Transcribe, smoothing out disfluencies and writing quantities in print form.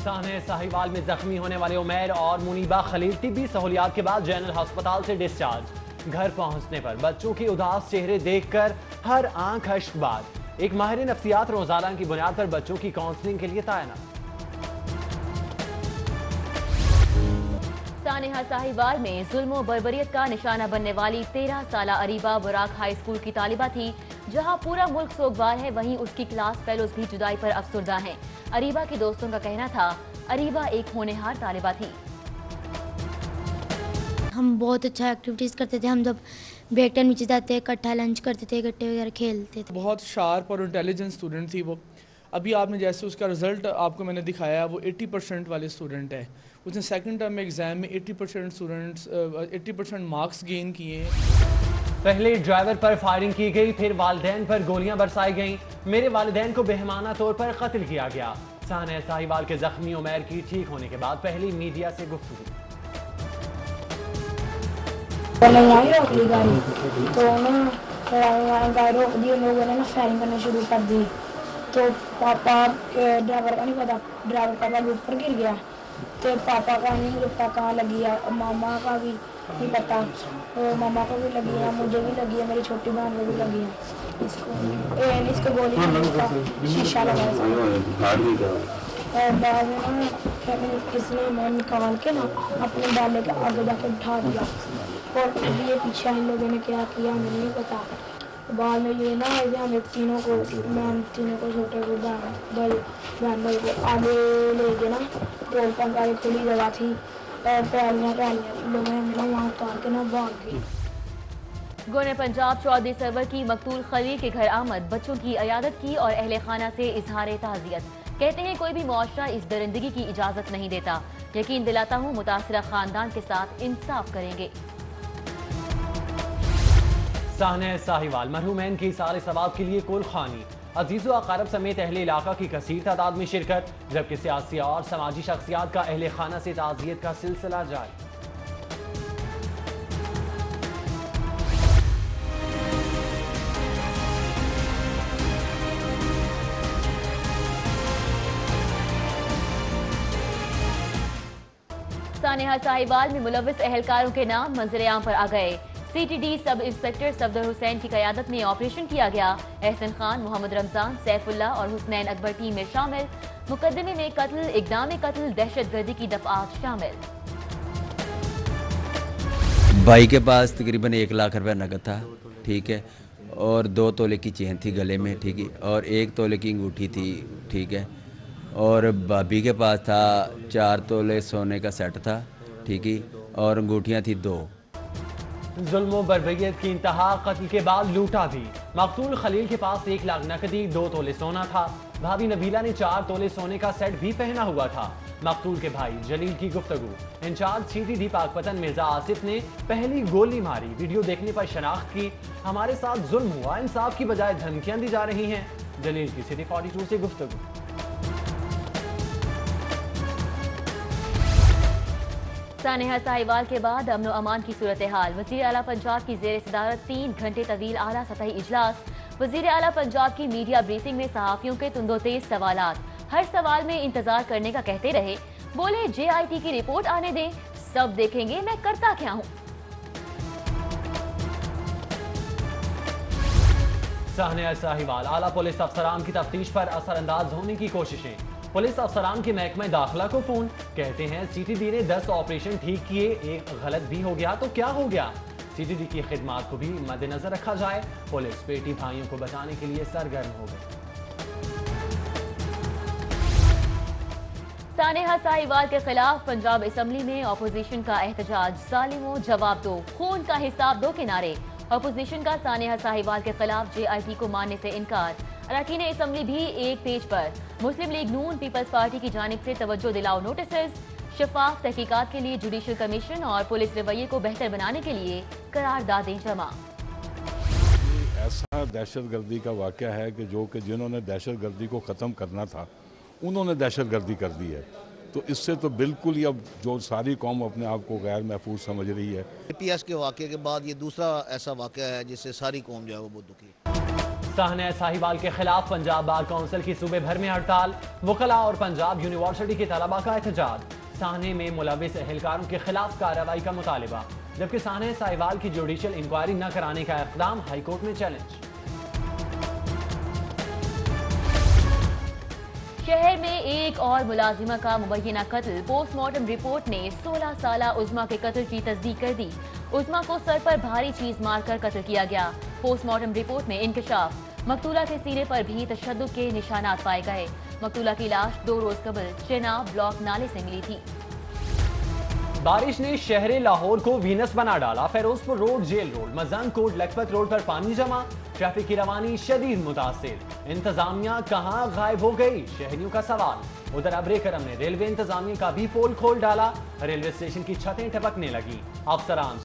साहने साहिवाल में जख्मी होने वाले उमैर और मुनीबा खलील तिब्बी सहूलियात के बाद जनरल अस्पताल से डिस्चार्ज। घर पहुंचने पर बच्चों के उदास चेहरे देखकर हर आंख अश्कबार। एक माहिर नफ्सियात रोजाना की बुनियाद पर बच्चों की काउंसलिंग के लिए तैनात। सानेहा साहिवाल में जुल्म और बर्बरियत का निशाना बनने वाली 13 साला अरीबा बुराक हाई स्कूल की तालिबा थी। जहां पूरा मुल्क सोगवार है, वहीं उसकी क्लास फेलोज भी जुदाई पर अफसरदा हैं। अरीबा के दोस्तों का कहना था अरीबा एक होनहार तालिबा थी। हम बहुत अच्छा एक्टिविटीज़ करते थे। हम जब ब्रेक टाइम नीचे जाते इकट्ठा लंच करते थे, इकट्ठे वगैरह खेलते थे। बहुत शार्प और इंटेलिजेंट स्टूडेंट थी वो। अभी आपने जैसे उसका रिज़ल्ट आपको मैंने दिखाया, वो 80% वाले स्टूडेंट है। उसने सेकंड टर्म में एग्ज़ाम में 80% मार्क्स गेन किए हैं। पहले ड्राइवर पर फायरिंग की गई, फिर वालिदैन पर गोलियां बरसाई गईं। मेरे वालिदैन को बेहमाना तौर पर कत्ल किया गया। सानेहा साहिवाल के जख्मी उमैर की ठीक होने के बाद पहली मीडिया से गुफ्तगू। अगली गाड़ी तो ना गाड़ी रोक दी, उन लोगों ने ना फायरिंग करना शुरू कर दी। तो पापा ड्राइवर का नहीं पता, ड्राइवर पापा के ऊपर गिर गया। तो पापा का नहीं पता कहाँ लगी है, मामा का भी नहीं पता, तो मामा को भी लगी है, मुझे भी लगी है, मेरी छोटी बहन को भी लगी है। इसको गोली शीशा लगा और बाद में ना इसने मैं निकाल के ना अपने डाले के आगे जाके उठा दिया। और ये पीछे इन लोगों ने क्या किया मुझे नहीं पता। बाद में ये ना हमें तीनों को छोटे को बहन भाई को आगे ले गए ना, पेट्रोल पंप आगे खुली जगह थी और पहलियाँ लोगों ने मिला, वहाँ उतार के ना भाग गई। गोने पंजाब चौधरी सरवर की मकतूल खलील के घर आमद, बच्चों की अयादत की और अहले खाना से इजहार ताज़ियत। कहते हैं कोई भी मुआशरा इस दरिंदगी की इजाजत नहीं देता। यकीन दिलाता हूँ मुतासिरा खानदान के साथ इंसाफ करेंगे। सानेहा साहिवाल मरहूमैन की सारे सवाब के लिए कुल खानी, अजीज़ो अकारब समेत अहले इलाका की कसीर तादाद में शिरकत, जबकि सियासी और समाजी शख्सियात का अहले खाना से ताज़ियत का सिलसिला जारी। सानेहा साहिवाल में मुलव्विस अहलकारों के नाम मंजर-ए-आम पर आ गए। CTD sub inspector Safdar Hussain की क़यादत में ऑपरेशन किया गया। एहसन खान, मोहम्मद रमजान, सैफुल्ला और हुसनैन अकबर टीम में शामिल। मुकदमे में कत्ल, इक़दाम कत्ल, दहशतगर्दी की दफ़आत शामिल। भाई के पास तकरीबन 1 लाख रुपया नकद था, ठीक है, और 2 तोले की चेन थी गले में, ठीक है, और 1 तोले की अंगूठी थी, ठीक है, और भाभी के पास था 4 तोले सोने का सेट था, ठीक है, और अंगूठियाँ थी 2। जुल्म बर्बरियत की इंतहा, कत्ल के बाद लूटा भी। मकतूल खलील के पास 1 लाख नकदी, 2 तोले सोना था। भाभी नबीला ने 4 तोले सोने का सेट भी पहना हुआ था। मकतूल के भाई जलील की गुफ्तगू। इंचार्ज सीटीडी पाकपतन मिर्जा आसिफ ने पहली गोली मारी, वीडियो देखने पर शनाख्त की। हमारे साथ जुल्म हुआ, इंसाफ की बजाय धमकियां दी जा रही हैं। जलील की सिटी 42 से गुफ्तगू। सानेहा साहिवाल के बाद अमन व अमान की सूरत हाल। वज़ीर आला पंजाब की ज़ेर सदारत 3 घंटे तवील आला सतही इजलास। वज़ीर आला पंजाब की मीडिया ब्रीफिंग में सहाफ़ियों के तुंदोतेज सवालात। हर सवाल में इंतजार करने का कहते रहे। बोले JIT की रिपोर्ट आने दें, सब देखेंगे मैं करता क्या हूँ। सानेहा साहिवाल आला पुलिस अफसरान की तफ्तीश पर असरअंदाज होने की कोशिशें। पुलिस अफसरान के महकमे दाखिला को फोन, कहते हैं सीटीडी ने 10 ऑपरेशन ठीक किए, 1 गलत भी हो गया तो क्या हो गया। सीटीडी की खिदमात को भी मद्देनजर रखा जाए। पुलिस बेटी भाइयों को बचाने के लिए सरगर्म हो गई। सानेहा साहिवाल के खिलाफ पंजाब असम्बली में अपोजिशन का एहतजाज। जालिमों जवाब दो, खून का हिसाब दो के नारे। अपोजिशन का सानेहा साहिवाल के खिलाफ JIT को मानने से इनकार। अरकान असम्बली भी एक पेज पर। मुस्लिम लीग नून पीपल्स पार्टी की जानिब से तवज्जो दिलाओ नोटिस। शफाफ तहकीकात के लिए जुडिशल कमीशन और पुलिस रवैये को बेहतर बनाने के लिए करारदादें जमा। ऐसा दहशतगर्दी का वाक़या है कि जिन्होंने दहशतगर्दी को ख़त्म करना था उन्होंने दहशतगर्दी कर दी है। तो इससे तो बिल्कुल ही अब जो सारी कौम अपने आप को गैर महफूज समझ रही है। PS के वाक़े के बाद ये दूसरा ऐसा वाक़या है जिससे सारी कौम जो है वो बहुत दुखी है। साहने साहिवाल के खिलाफ पंजाब बार काउंसिल की सूबे भर में हड़ताल, वकला और पंजाब यूनिवर्सिटी के तलबा का एहतजाज। साहने में मुलविस एहलकारों के खिलाफ कार्रवाई का मुतालिबा, जबकि साहने साहिवाल की जुडिशल इंक्वायरी न कराने का इक़दाम हाईकोर्ट में चैलेंज। शहर में एक और मुलाजिमा का मुबैना कत्ल, पोस्टमार्टम रिपोर्ट ने 16 साला उज़मा के कत्ल की तस्दीक कर दी। उज़मा को सर पर भारी चीज मारकर कत्ल किया गया। पोस्टमार्टम रिपोर्ट में इंकशाफ, मकतूला के सीने पर भी तशद्दुद के निशानात पाए गए। मकतूला की लाश 2 रोज कबल चेनाब ब्लॉक नाले से मिली थी। बारिश ने शहर लाहौर को वीनस बना डाला। Ferozepur road, jail road, Mozang Kot, Lakhpat road पर पानी जमा, ट्रैफिक की रवानी शदीद मुतासिर। इंतजामिया कहां गायब हो गई, शहरियों का सवाल। उधर अबरे करम ने रेलवे इंतजामिया का भी पोल खोल डाला, रेलवे स्टेशन की छतें टपकने लगी। अफसरान